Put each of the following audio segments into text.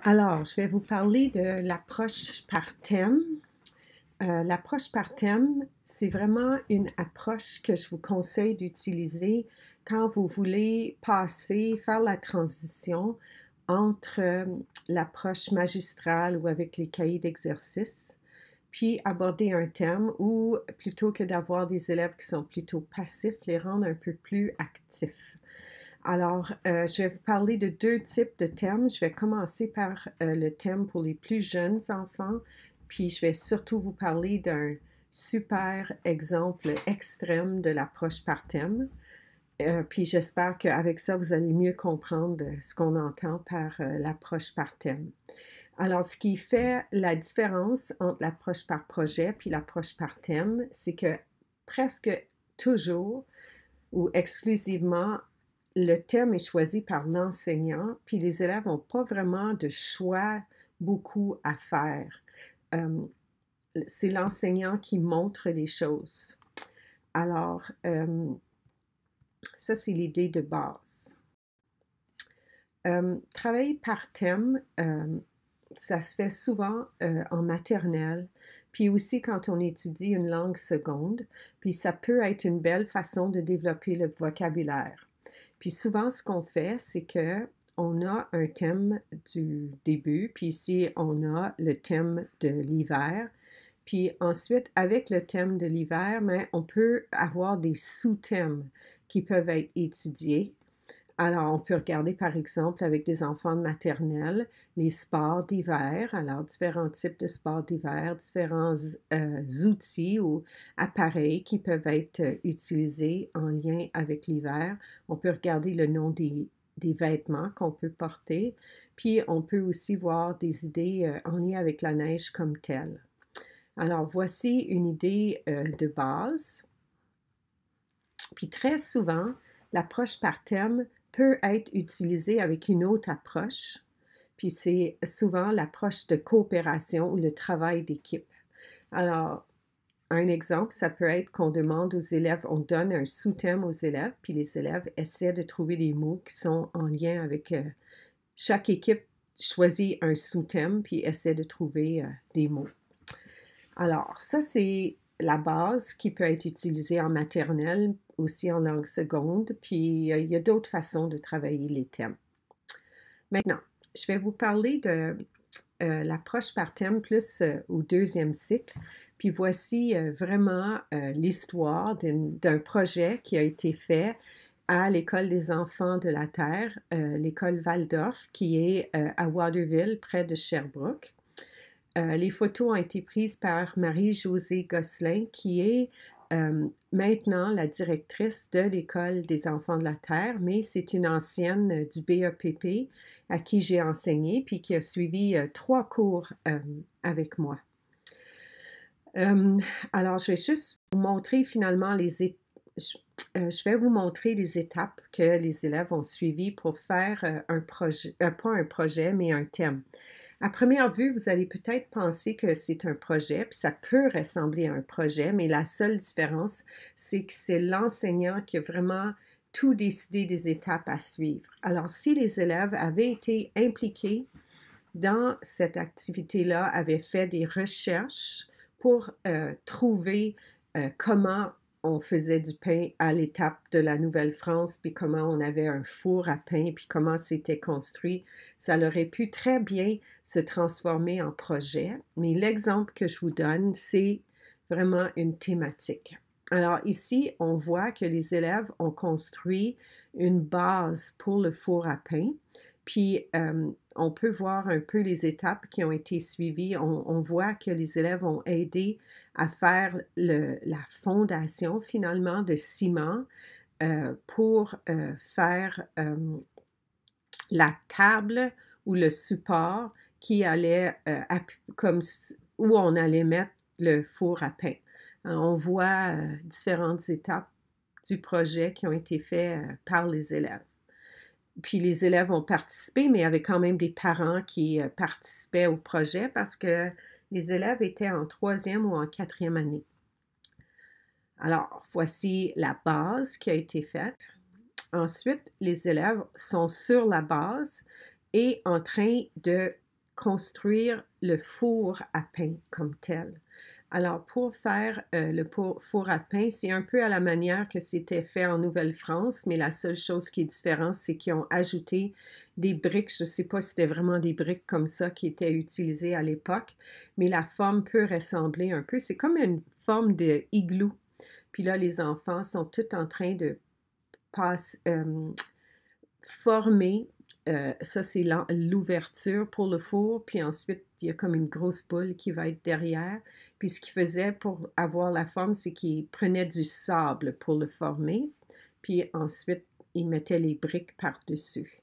Alors, je vais vous parler de l'approche par thème. L'approche par thème, c'est vraiment une approche que je vous conseille d'utiliser quand vous voulez faire la transition entre l'approche magistrale ou avec les cahiers d'exercice, puis aborder un thème ou plutôt que d'avoir des élèves qui sont plutôt passifs, les rendre un peu plus actifs. Alors, je vais vous parler de deux types de thèmes. Je vais commencer par le thème pour les plus jeunes enfants, puis je vais surtout vous parler d'un super exemple extrême de l'approche par thème. Puis j'espère qu'avec ça, vous allez mieux comprendre ce qu'on entend par l'approche par thème. Alors, ce qui fait la différence entre l'approche par projet puis l'approche par thème, c'est que presque toujours ou exclusivement, le thème est choisi par l'enseignant, puis les élèves n'ont pas vraiment de choix beaucoup à faire. C'est l'enseignant qui montre les choses. Alors, ça, c'est l'idée de base. Travailler par thème, ça se fait souvent en maternelle, puis aussi quand on étudie une langue seconde, puis ça peut être une belle façon de développer le vocabulaire. Puis souvent, ce qu'on fait, c'est que on a un thème du début, puis ici, on a le thème de l'hiver. Puis ensuite, avec le thème de l'hiver, mais on peut avoir des sous-thèmes qui peuvent être étudiés. Alors, on peut regarder, par exemple, avec des enfants de maternelle, les sports d'hiver. Alors, différents types de sports d'hiver, différents outils ou appareils qui peuvent être utilisés en lien avec l'hiver. On peut regarder le nom des vêtements qu'on peut porter. Puis, on peut aussi voir des idées en lien avec la neige comme telle. Alors, voici une idée de base. Puis, très souvent, l'approche par thème peut être utilisée avec une autre approche, puis c'est souvent l'approche de coopération ou le travail d'équipe. Alors, un exemple, ça peut être qu'on demande aux élèves, on donne un sous-thème aux élèves, puis les élèves essaient de trouver des mots qui sont en lien avec chaque équipe choisit un sous-thème, puis essaie de trouver des mots. Alors, ça, c'est la base qui peut être utilisée en maternelle, aussi en langue seconde, puis il y a d'autres façons de travailler les thèmes. Maintenant, je vais vous parler de l'approche par thème plus au deuxième cycle, puis voici vraiment l'histoire d'un projet qui a été fait à l'École des enfants de la Terre, l'école Waldorf, qui est à Waterville, près de Sherbrooke. Les photos ont été prises par Marie-Josée Gosselin, qui est maintenant la directrice de l'École des enfants de la Terre, mais c'est une ancienne du BEPP à qui j'ai enseigné, puis qui a suivi 3 cours avec moi. Alors, je vais juste vous montrer finalement je vais vous montrer les étapes que les élèves ont suivies pour faire un projet, pas un projet, mais un thème. À première vue, vous allez peut-être penser que c'est un projet, puis ça peut ressembler à un projet, mais la seule différence, c'est que c'est l'enseignant qui a vraiment tout décidé des étapes à suivre. Alors, si les élèves avaient été impliqués dans cette activité-là, avaient fait des recherches pour trouver comment on faisait du pain à l'étape de la Nouvelle-France, puis comment on avait un four à pain, puis comment c'était construit, ça aurait pu très bien se transformer en projet. Mais l'exemple que je vous donne, c'est vraiment une thématique. Alors ici, on voit que les élèves ont construit une base pour le four à pain, puis on peut voir un peu les étapes qui ont été suivies. On voit que les élèves ont aidé à faire la fondation finalement de ciment pour faire la table ou le support qui allait comme où on allait mettre le four à pain. On voit différentes étapes du projet qui ont été faites par les élèves. Puis les élèves ont participé, mais il y avait quand même des parents qui participaient au projet parce que les élèves étaient en 3e ou en 4e année. Alors, voici la base qui a été faite. Ensuite, les élèves sont sur la base et en train de construire le four à pain comme tel. Alors, pour faire le four à pain, c'est un peu à la manière que c'était fait en Nouvelle-France, mais la seule chose qui est différente, c'est qu'ils ont ajouté des briques. Je ne sais pas si c'était vraiment des briques comme ça qui étaient utilisées à l'époque, mais la forme peut ressembler un peu. C'est comme une forme de igloo. Puis là, les enfants sont tous en train de former. Ça, c'est l'ouverture pour le four. Puis ensuite, il y a comme une grosse boule qui va être derrière. Puis ce qu'il faisait pour avoir la forme, c'est qu'il prenait du sable pour le former. Puis ensuite, il mettait les briques par-dessus.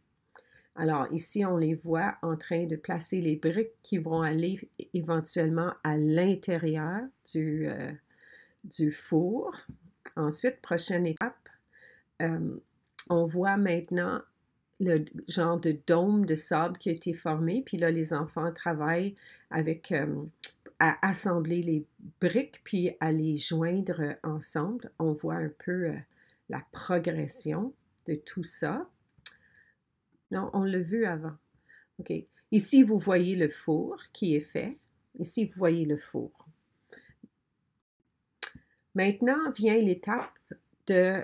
Alors ici, on les voit en train de placer les briques qui vont aller éventuellement à l'intérieur du four. Ensuite, prochaine étape, on voit maintenant le genre de dôme de sable qui a été formé. Puis là, les enfants travaillent avec à assembler les briques puis à les joindre ensemble. On voit un peu la progression de tout ça. Non, on l'a vu avant. OK. Ici, vous voyez le four qui est fait. Ici, vous voyez le four. Maintenant vient l'étape de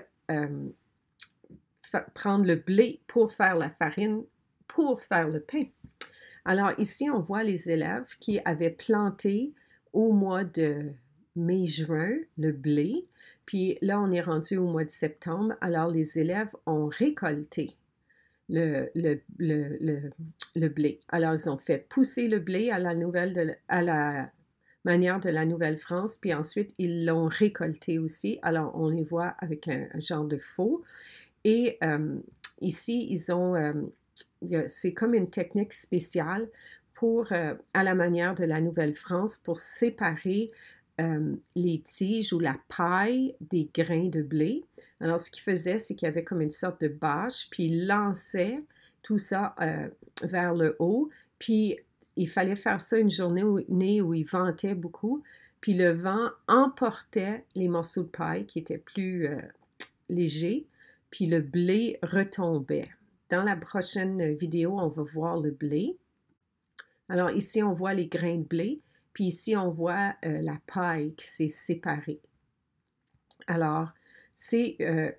prendre le blé pour faire la farine, pour faire le pain. Alors ici, on voit les élèves qui avaient planté au mois de mai-juin le blé. Puis là, on est rendu au mois de septembre. Alors les élèves ont récolté le blé. Alors, ils ont fait pousser le blé à la manière de la Nouvelle-France, puis ensuite, ils l'ont récolté aussi. Alors, on les voit avec un genre de faux. Et ici, ils ont, c'est comme une technique spéciale pour, à la manière de la Nouvelle-France, pour séparer les tiges ou la paille des grains de blé. Alors, ce qu'il faisait, c'est qu'il y avait comme une sorte de bâche, puis il lançait tout ça vers le haut, puis il fallait faire ça une journée où il ventait beaucoup, puis le vent emportait les morceaux de paille qui étaient plus légers, puis le blé retombait. Dans la prochaine vidéo, on va voir le blé. Alors ici, on voit les grains de blé, puis ici, on voit la paille qui s'est séparée. Alors, c'est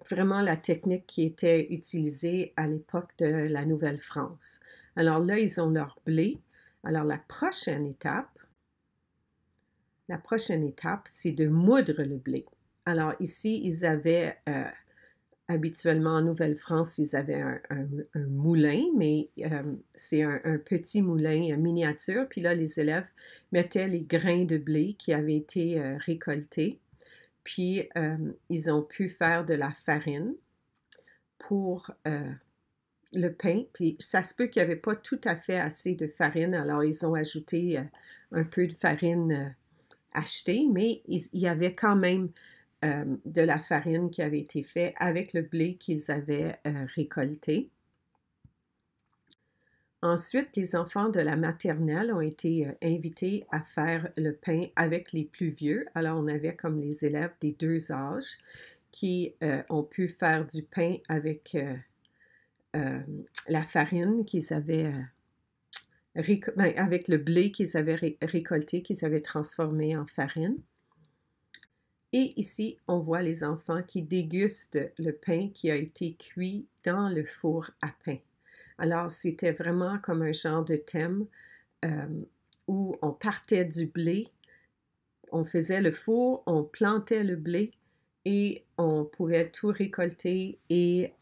vraiment la technique qui était utilisée à l'époque de la Nouvelle-France. Alors là, ils ont leur blé. Alors, la prochaine étape, c'est de moudre le blé. Alors ici, ils avaient, habituellement en Nouvelle-France, ils avaient un moulin, mais c'est un petit moulin miniature. Puis là, les élèves mettaient les grains de blé qui avaient été récoltés. Puis, ils ont pu faire de la farine pour le pain. Puis, ça se peut qu'il n'y avait pas tout à fait assez de farine. Alors, ils ont ajouté un peu de farine achetée, mais il y avait quand même de la farine qui avait été faite avec le blé qu'ils avaient récolté. Ensuite, les enfants de la maternelle ont été invités à faire le pain avec les plus vieux. Alors, on avait comme les élèves des deux âges qui ont pu faire du pain avec la farine qu'ils avaient, avec le blé qu'ils avaient récolté, qu'ils avaient transformé en farine. Et ici, on voit les enfants qui dégustent le pain qui a été cuit dans le four à pain. Alors, c'était vraiment comme un genre de thème où on partait du blé, on faisait le four, on plantait le blé et on pouvait tout récolter et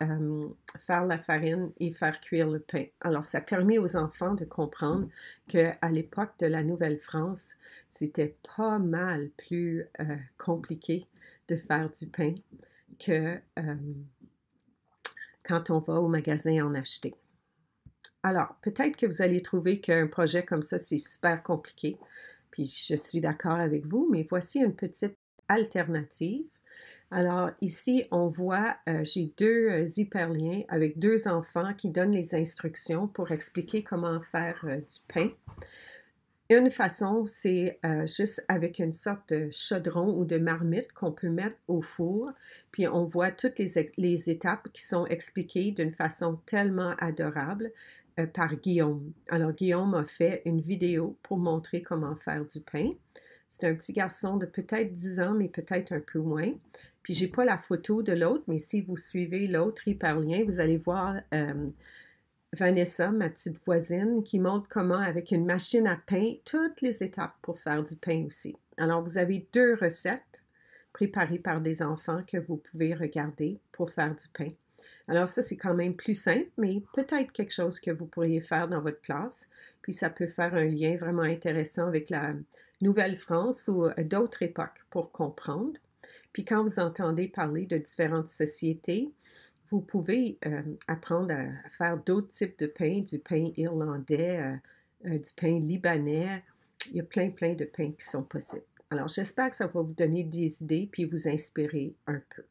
faire la farine et faire cuire le pain. Alors, ça permet aux enfants de comprendre qu'à l'époque de la Nouvelle-France, c'était pas mal plus compliqué de faire du pain que quand on va au magasin en acheter. Alors, peut-être que vous allez trouver qu'un projet comme ça, c'est super compliqué, puis je suis d'accord avec vous, mais voici une petite alternative. Alors, ici, on voit, j'ai deux hyperliens avec deux enfants qui donnent les instructions pour expliquer comment faire du pain. Une façon, c'est juste avec une sorte de chaudron ou de marmite qu'on peut mettre au four, puis on voit toutes les étapes qui sont expliquées d'une façon tellement adorable par Guillaume. Alors, Guillaume a fait une vidéo pour montrer comment faire du pain. C'est un petit garçon de peut-être 10 ans, mais peut-être un peu moins. Puis, j'ai pas la photo de l'autre, mais si vous suivez l'autre hyperlien, vous allez voir Vanessa, ma petite voisine, qui montre comment, avec une machine à pain, toutes les étapes pour faire du pain aussi. Alors, vous avez 2 recettes préparées par des enfants que vous pouvez regarder pour faire du pain. Alors ça, c'est quand même plus simple, mais peut-être quelque chose que vous pourriez faire dans votre classe. Puis ça peut faire un lien vraiment intéressant avec la Nouvelle-France ou d'autres époques pour comprendre. Puis quand vous entendez parler de différentes sociétés, vous pouvez apprendre à faire d'autres types de pain, du pain irlandais, du pain libanais. Il y a plein de pains qui sont possibles. Alors, j'espère que ça va vous donner des idées puis vous inspirer un peu.